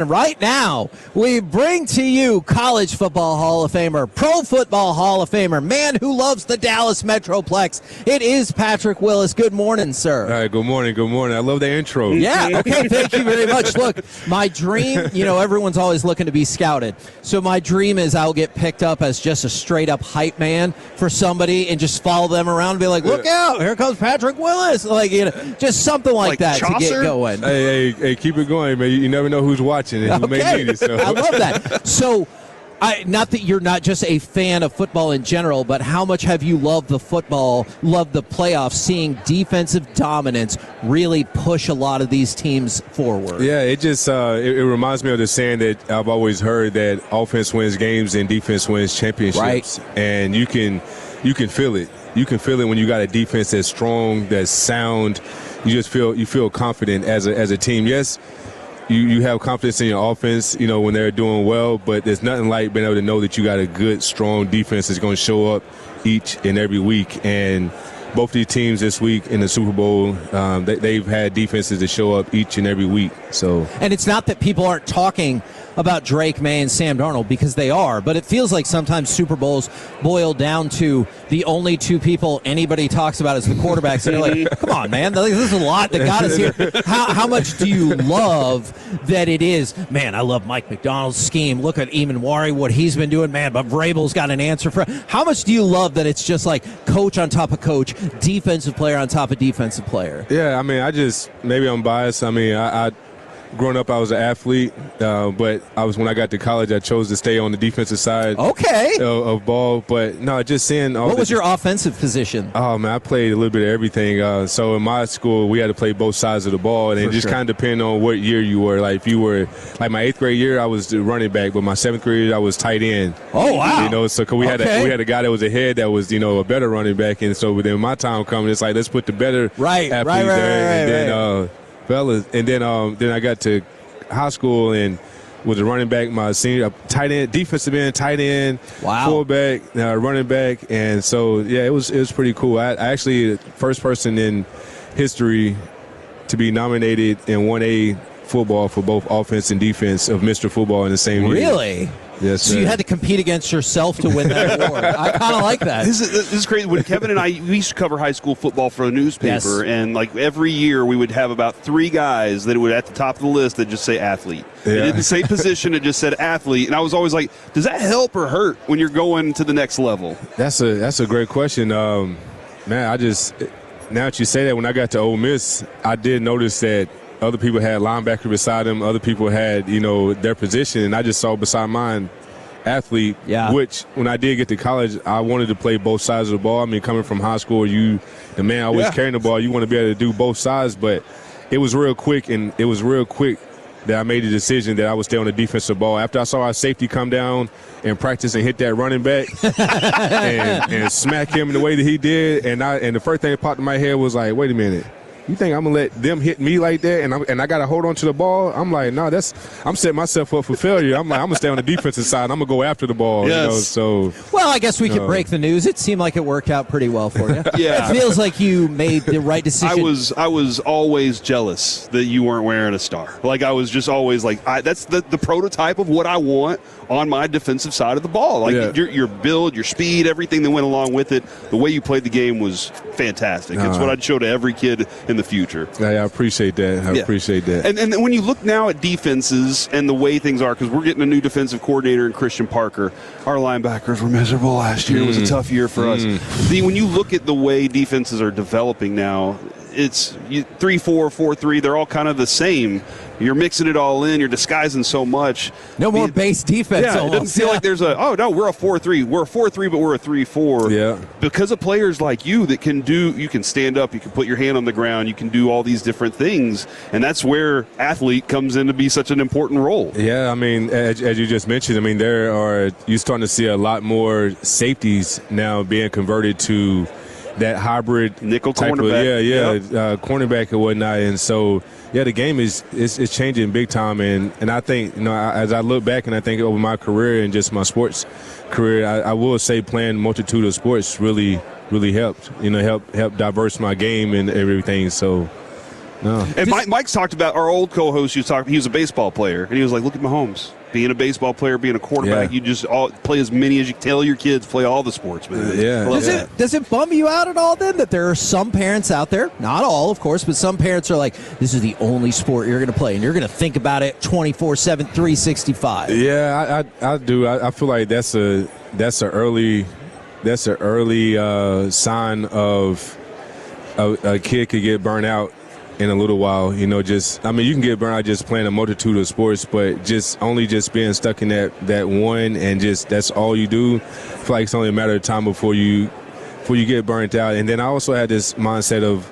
Right now, we bring to you College Football Hall of Famer, Pro Football Hall of Famer, man who loves the Dallas Metroplex. It is Patrick Willis. Good morning, sir. All right, good morning, good morning. I love the intro. Yeah, okay, thank you very much. Look, my dream, everyone's always looking to be scouted. So my dream is I'll get picked up as just a straight-up hype man for somebody and just follow them around and be like, look out, here comes Patrick Willis. Just something like that Chaucer? To get going. Hey, keep it going, man. You never know who's watching. Okay. So. I love that. So, not that you're not just a fan of football in general, but how much have you loved the football, loved the playoffs, seeing defensive dominance really push a lot of these teams forward? Yeah, it just it reminds me of the saying that I've always heard, that offense wins games and defense wins championships. Right. And you can feel it. You can feel it when you got a defense that's strong, that's sound. You feel confident as a team. Yes. You have confidence in your offense, when they're doing well, but there's nothing like being able to know that you got a good, strong defense that's going to show up each and every week. And both these teams this week in the Super Bowl, they've had defenses that show up each and every week. And it's not that people aren't talking about Drake May and Sam Darnold, because they are, but it feels like sometimes Super Bowls boil down to the only two people anybody talks about is the quarterbacks. And you're like, come on, man, this is a lot that got us here. How much do you love that it is, man, I love Mike McDonald's scheme. Look at Eamon, what he's been doing, man, but Vrabel's got an answer for it. How much do you love that it's just like coach on top of coach, defensive player on top of defensive player? Yeah, I mean, maybe I'm biased. I mean, I growing up, I was an athlete, but when I got to college, I chose to stay on the defensive side of ball. But no, just seeing all. What was your offensive position? Oh man, I played a little bit of everything. So in my school, we had to play both sides of the ball, and it just kind of depended on what year you were. Like if you were like my 8th grade year, I was the running back, but my 7th grade year, I was tight end. Oh wow! So cause we had a guy that was ahead that was a better running back, and so within my time coming, it's like let's put the better athletes there, fellas, and then I got to high school and was a running back my senior, tight end, defensive end, tight end, fullback, running back, and so yeah, it was pretty cool. I actually first person in history to be nominated in 1A football for both offense and defense of Mr. Football in the same year. Really? Yes, so you had to compete against yourself to win that award. I kind of like that. This is crazy. When Kevin and we used to cover high school football for a newspaper, and like every year we would have about 3 guys that would at the top of the list that just say athlete. Yeah. It didn't say position; it just said athlete. And I was always like, does that help or hurt when you're going to the next level? That's a great question, man. Now that you say that, when I got to Ole Miss, I did notice that other people had linebacker beside them. Other people had, their position. And I just saw beside mine athlete, which when I did get to college, I wanted to play both sides of the ball. I mean, coming from high school, the man always carrying the ball, you want to be able to do both sides. But it was real quick that I made the decision that I would stay on the defensive ball. After I saw our safety come down and practice and hit that running back and smack him in the way that he did, and the first thing that popped in my head was like, wait a minute. You think I'm gonna let them hit me like that, and I gotta hold on to the ball? I'm like, no, I'm setting myself up for failure. I'm like, I'm gonna stay on the defensive side. I'm gonna go after the ball. Yes. Well, I guess we could break the news. It seemed like it worked out pretty well for you. Yeah, it feels like you made the right decision. I was always jealous that you weren't wearing a star. Like I was just always like, that's the prototype of what I want on my defensive side of the ball. Like your build, your speed, everything that went along with it. The way you played the game was fantastic. It's what I'd show to every kid in the future. Yeah, I appreciate that. I appreciate that. And when you look now at defenses and the way things are, because we're getting a new defensive coordinator in Christian Parker, our linebackers were miserable last year. It was a tough year for us. When you look at the way defenses are developing now, it's 3-4, 4-3. They're all kind of the same. You're mixing it all in. You're disguising so much. No more base defense. Yeah, it doesn't feel like there's we're a 4-3. We're a 4-3, but we're a 3-4. Yeah. Because of players like you that you can stand up, you can put your hand on the ground, you can do all these different things, and that's where athlete comes in to be such an important role. Yeah, I mean, as you just mentioned, I mean, you're starting to see a lot more safeties now being converted to that hybrid nickel type cornerback. Cornerback and whatnot. And so, the game is changing big time. And I think, as I look back and I think over my career and just my sports career, I will say playing a multitude of sports really helped. Help diverse my game and everything. So No. And Mike's talked about, our old co-host, he was a baseball player, and he was like, look at Mahomes. Being a baseball player, being a quarterback, you just play as many as you tell your kids, play all the sports, man. Does it bum you out at all then that there are some parents out there, not all, of course, but some parents are like, this is the only sport you're going to play, and you're going to think about it 24/7, 365? Yeah, I do. I feel like that's an early sign of a kid could get burnt out in a little while. You can get burnt out just playing a multitude of sports, but just being stuck in that one and just that's all you do. I feel like it's only a matter of time before you get burnt out. And then I also had this mindset of,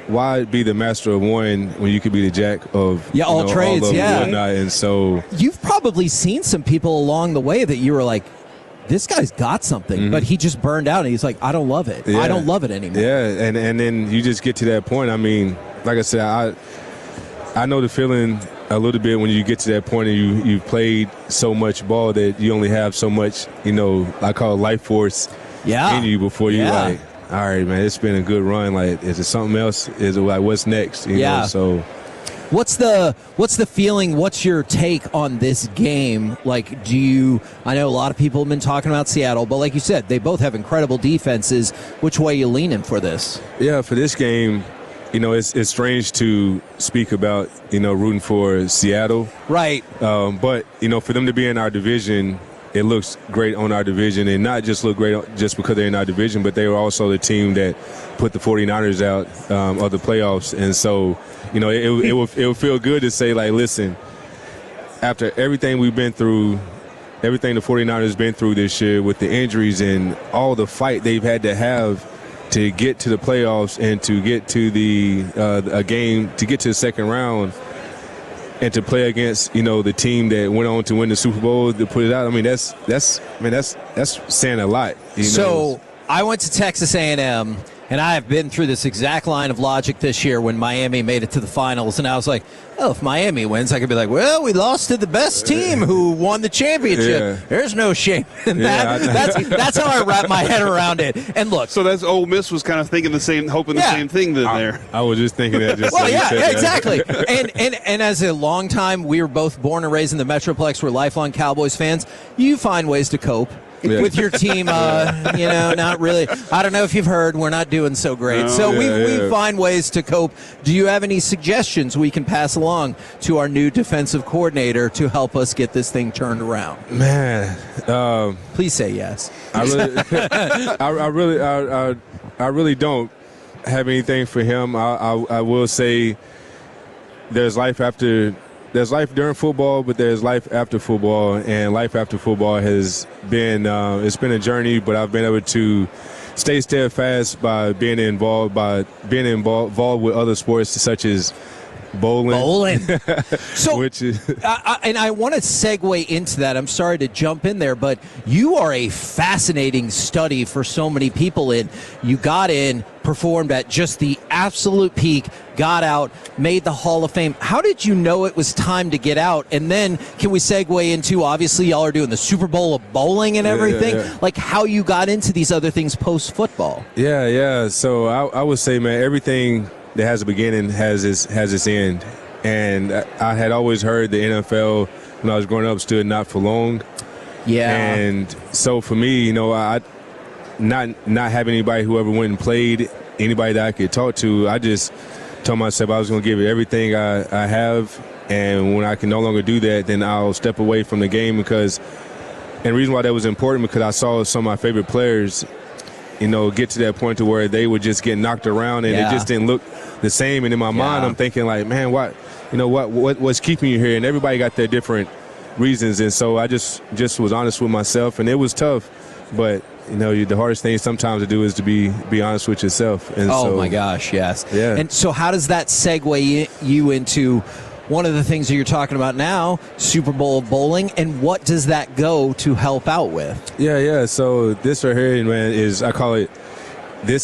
why be the master of one when you could be the jack of all trades, all of them, whatnot. And so you've probably seen some people along the way that you were like, this guy's got something, but he just burned out, and he's like, I don't love it. Yeah. I don't love it anymore. Yeah, and then you just get to that point. I mean, like I said, I know the feeling a little bit when you get to that point and you've played so much ball that you only have so much, I call it life force in you before you like, all right, man, it's been a good run. Like, is it something else? Is it like, what's next? You know, so... What's the feeling? What's your take on this game? Like, I know a lot of people have been talking about Seattle, but like you said, they both have incredible defenses. Which way you leaning for this? Yeah, for this game, it's strange to speak about, rooting for Seattle. Right. But, for them to be in our division, it looks great on our division, and not just look great just because they're in our division, but they were also the team that put the 49ers out of the playoffs. And so, it will feel good to say, like, listen, after everything we've been through, everything the 49ers been through this year with the injuries and all the fight they've had to have to get to the playoffs and to get to a game, to get to the second round, and to play against, the team that went on to win the Super Bowl, to put it out. I mean, that's saying a lot. So I went to Texas A&M, and I have been through this exact line of logic this year when Miami made it to the finals, and I was like, oh, if Miami wins, I could be like, well, we lost to the best team who won the championship. Yeah. There's no shame in that. That's how I wrap my head around it. And look, so that's Ole Miss was kind of thinking the same, hoping the same thing there. I was just thinking that. Exactly. And as a long time, we were both born and raised in the Metroplex. We're lifelong Cowboys fans. You find ways to cope. With your team, not really. I don't know if you've heard, we're not doing so great. We find ways to cope. Do you have any suggestions we can pass along to our new defensive coordinator to help us get this thing turned around? Man, please say yes. I really don't have anything for him. I will say there's life during football, but there's life after football, and life after football has been it's been a journey, but I've been able to stay steadfast by being involved with other sports such as bowling. So, and I want to segue into that. I'm sorry to jump in there, but you are a fascinating study for so many people. You got in, performed at just the absolute peak, got out, made the Hall of Fame. How did you know it was time to get out? And then can we segue into, obviously, y'all are doing the Super Bowl of bowling and everything, like how you got into these other things post-football? Yeah. So I would say, man, everything that has a beginning has its end. And I had always heard the NFL, when I was growing up, stood not for long. Yeah. And so for me, I not having anybody who ever went and played, anybody that I could talk to, I just told myself I was going to give it everything I have, and when I can no longer do that, then I'll step away from the game. And the reason why that was important, because I saw some of my favorite players, get to that point to where they would just get knocked around and it just didn't look the same. And in my mind, I'm thinking like, man, what's keeping you here? And everybody got their different reasons. And so I just was honest with myself, and it was tough, but the hardest thing sometimes to do is to be honest with yourself. And my gosh, yes. Yeah. And so how does that segue you into one of the things that you're talking about now, Super Bowl bowling, and what does that go to help out with? Yeah. So this right here, man, this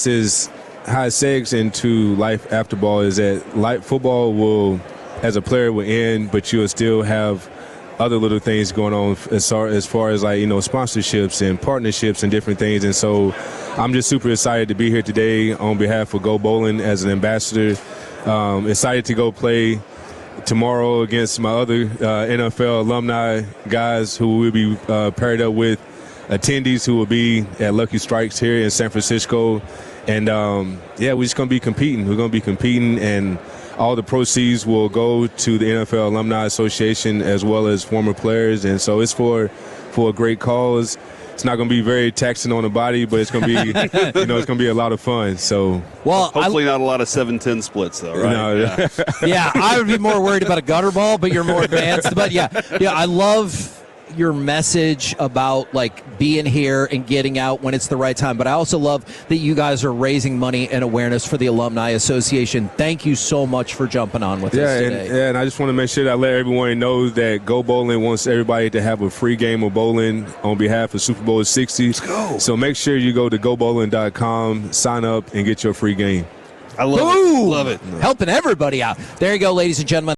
is how it segues into life after ball, is that football will, as a player, will end, but you'll still have other little things going on as far as sponsorships and partnerships and different things. And so I'm just super excited to be here today on behalf of Go Bowling as an ambassador Excited to go play tomorrow against my other NFL alumni guys who will be paired up with attendees who will be at Lucky Strikes here in San Francisco. And, we're just going to be competing. We're going to be competing, and all the proceeds will go to the NFL Alumni Association as well as former players. And so it's for a great cause. It's not going to be very taxing on the body, but it's going to be, it's going to be a lot of fun. So, well, hopefully not a lot of 7-10 splits, though, right? No. Yeah, I would be more worried about a gutter ball, but you're more advanced. But yeah, I love your message about like being here and getting out when it's the right time. But I also love that you guys are raising money and awareness for the Alumni Association. Thank you so much for jumping on with us today. And I just want to make sure that I let everyone know that Go Bowling wants everybody to have a free game of bowling on behalf of Super Bowl 60. Let's go. So make sure you go to gobowling.com, sign up, and get your free game. I love it. Love it. Helping everybody out. There you go, ladies and gentlemen.